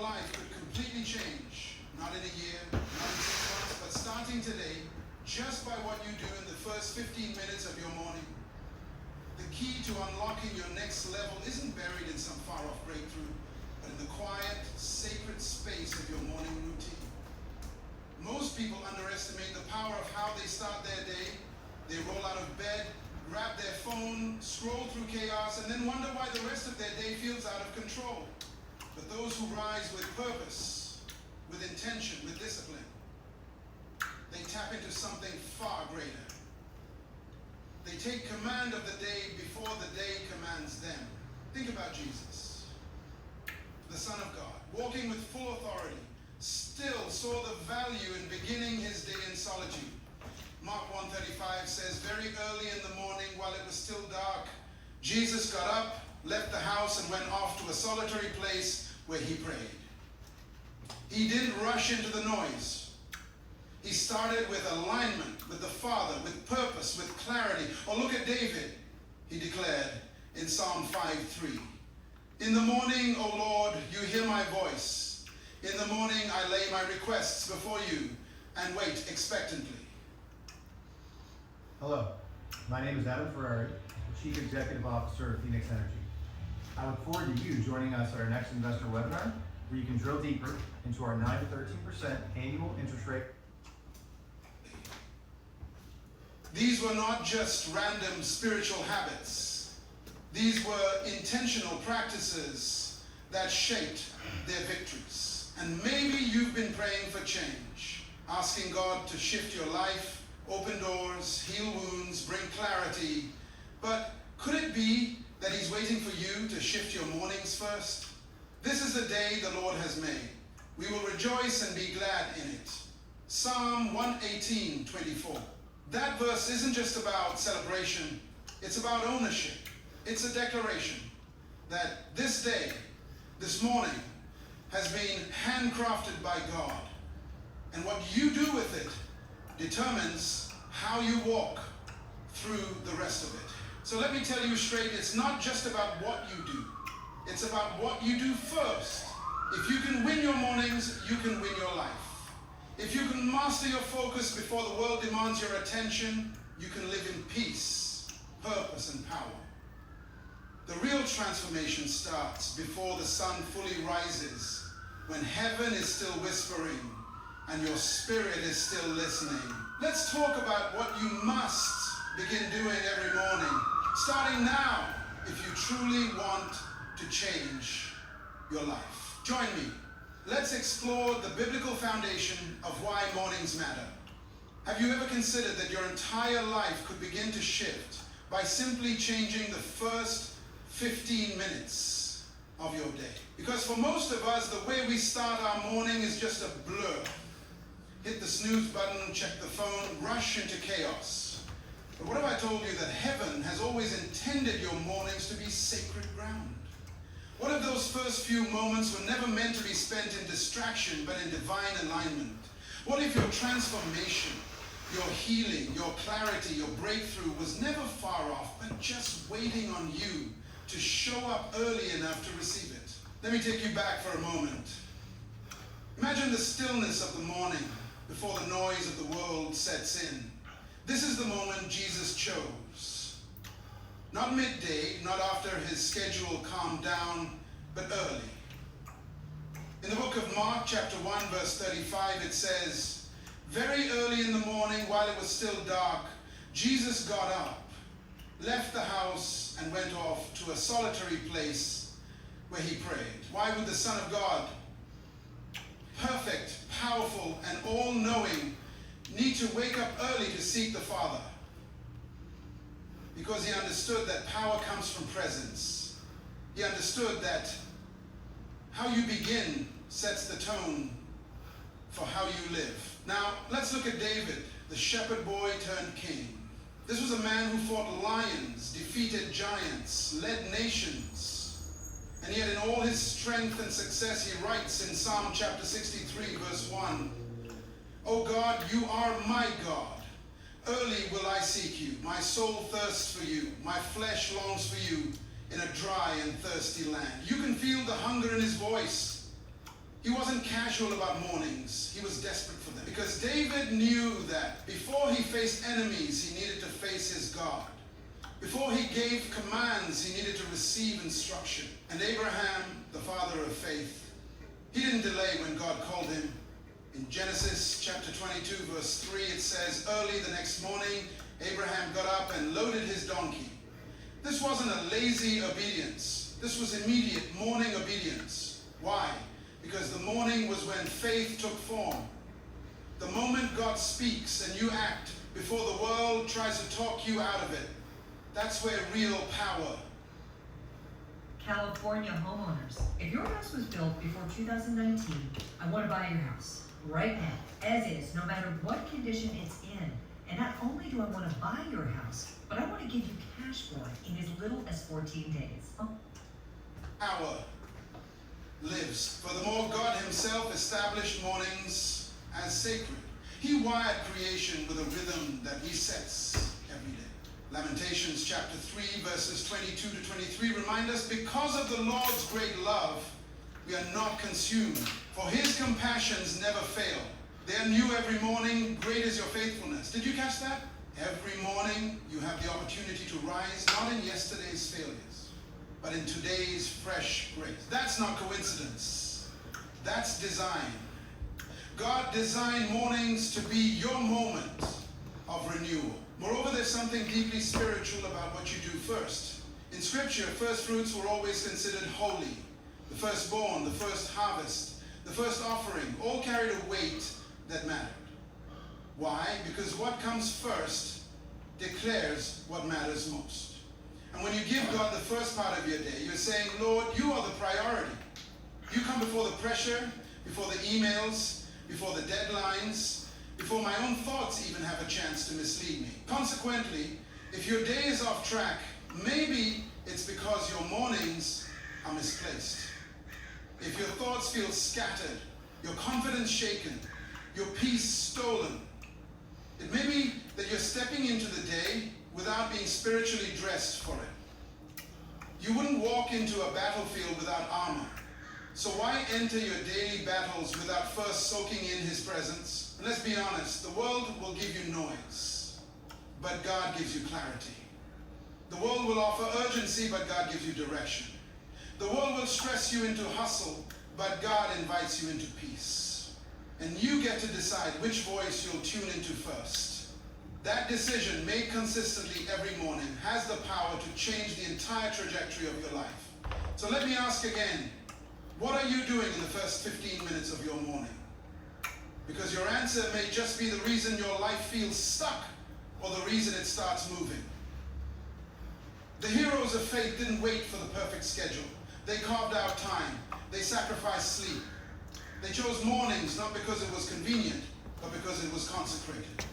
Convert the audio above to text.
life could completely change, not in a year, not in 6 months, but starting today, just by what you do in the first 15 minutes of your morning. The key to unlocking your next level isn't buried in some far-off breakthrough, but in the quiet, sacred space of your morning routine. Most people underestimate the power of how they start their day. They roll out of bed, grab their phone, scroll through chaos, and then wonder why the rest of their day feels out of control. But those who rise with purpose, with intention, with discipline, they tap into something far greater. They take command of the day before the day commands them. Think about Jesus, the Son of God, walking with full authority, still saw the value in beginning his day in solitude. Mark 1:35 says, very early in the morning, while it was still dark, Jesus got up, left the house, and went off to a solitary place where he prayed. He didn't rush into the noise. He started with alignment with the Father, with purpose, with clarity. Or look at David. He declared in Psalm 5:3, in the morning, O Lord, you hear my voice. In the morning, I lay my requests before you and wait expectantly. Hello, my name is Adam Ferrari, the Chief Executive Officer of Phoenix Energy. I look forward to you joining us at our next investor webinar, where you can drill deeper into our 9 to 13% annual interest rate. These were not just random spiritual habits. These were intentional practices that shaped their victories. And maybe you've been praying for change, asking God to shift your life, open doors, heal wounds, bring clarity. But could it be that he's waiting for you to shift your mornings first? This is the day the Lord has made. We will rejoice and be glad in it. Psalm 118:24. That verse isn't just about celebration, it's about ownership. It's a declaration that this day, this morning, has been handcrafted by God. And what you do with it determines how you walk through the rest of it. So let me tell you straight, it's not just about what you do. It's about what you do first. If you can win your mornings, you can win your life. If you can master your focus before the world demands your attention, you can live in peace, purpose, and power. The real transformation starts before the sun fully rises, when heaven is still whispering and your spirit is still listening. Let's talk about what you must begin doing every morning, starting now, if you truly want to change your life. Join me. Let's explore the biblical foundation of why mornings matter. Have you ever considered that your entire life could begin to shift by simply changing the first 15 minutes of your day? Because for most of us, the way we start our morning is just a blur. Hit the snooze button, check the phone, rush into chaos. But what if I told you that heaven has always intended your mornings to be sacred ground? What if those first few moments were never meant to be spent in distraction, but in divine alignment? What if your transformation, your healing, your clarity, your breakthrough was never far off, but just waiting on you to show up early enough to receive it? Let me take you back for a moment. Imagine the stillness of the morning before the noise of the world sets in. This is the moment Jesus chose. Not midday, not after his schedule calmed down, but early. In the book of Mark, chapter 1, verse 35, it says, very early in the morning, while it was still dark, Jesus got up, left the house, and went off to a solitary place where he prayed. Why would the Son of God, perfect, powerful, and all-knowing, need to wake up early to seek the Father? Because he understood that power comes from presence. He understood that how you begin sets the tone for how you live. Now, let's look at David, the shepherd boy turned king. This was a man who fought lions, defeated giants, led nations. And yet in all his strength and success, he writes in Psalm chapter 63, verse 1, O God, you are my God. Early will I seek you. My soul thirsts for you. My flesh longs for you in a dry and thirsty land. You can feel the hunger in his voice. He wasn't casual about mornings. He was desperate for them. Because David knew that before he faced enemies, he needed to face his God. Before he gave commands, he needed to receive instruction. And Abraham, the father of faith, he didn't delay when God called him. In Genesis chapter 22, verse 3, it says, early the next morning, Abraham got up and loaded his donkey. This wasn't a lazy obedience. This was immediate morning obedience. Why? Because the morning was when faith took form. The moment God speaks and you act before the world tries to talk you out of it, that's where real power. California homeowners, if your house was built before 2019, I want to buy your house right now, as is, no matter what condition it's in. And not only do I want to buy your house, but I want to give you cash for it in as little as 14 days. Oh. Power lives. Furthermore, God himself established mornings as sacred. He wired creation with a rhythm that he sets every day. Lamentations chapter 3 verses 22 to 23 remind us, because of the Lord's great love, we are not consumed, for his compassions never fail. They are new every morning. Great is your faithfulness. Did you catch that? Every morning you have the opportunity to rise, not in yesterday's failures, but in today's fresh grace. That's not coincidence. That's design. God designed mornings to be your moment of renewal. Moreover, there's something deeply spiritual about what you do first. In Scripture, first fruits were always considered holy. The firstborn, the first harvest, the first offering, all carried a weight that mattered. Why? Because what comes first declares what matters most. And when you give God the first part of your day, you're saying, Lord, you are the priority. You come before the pressure, before the emails, before the deadlines, before my own thoughts even have a chance to mislead me. Consequently, if your day is off track, maybe it's because your mornings are misplaced. If your thoughts feel scattered, your confidence shaken, your peace stolen, it may be that you're stepping into the day without being spiritually dressed for it. You wouldn't walk into a battlefield without armor. So why enter your daily battles without first soaking in his presence? And let's be honest, the world will give you noise, but God gives you clarity. The world will offer urgency, but God gives you direction. The world will stress you into hustle, but God invites you into peace. And you get to decide which voice you'll tune into first. That decision, made consistently every morning, has the power to change the entire trajectory of your life. So let me ask again, what are you doing in the first 15 minutes of your morning? Because your answer may just be the reason your life feels stuck or the reason it starts moving. The heroes of faith didn't wait for the perfect schedule. They carved out time. They sacrificed sleep. They chose mornings not because it was convenient, but because it was consecrated.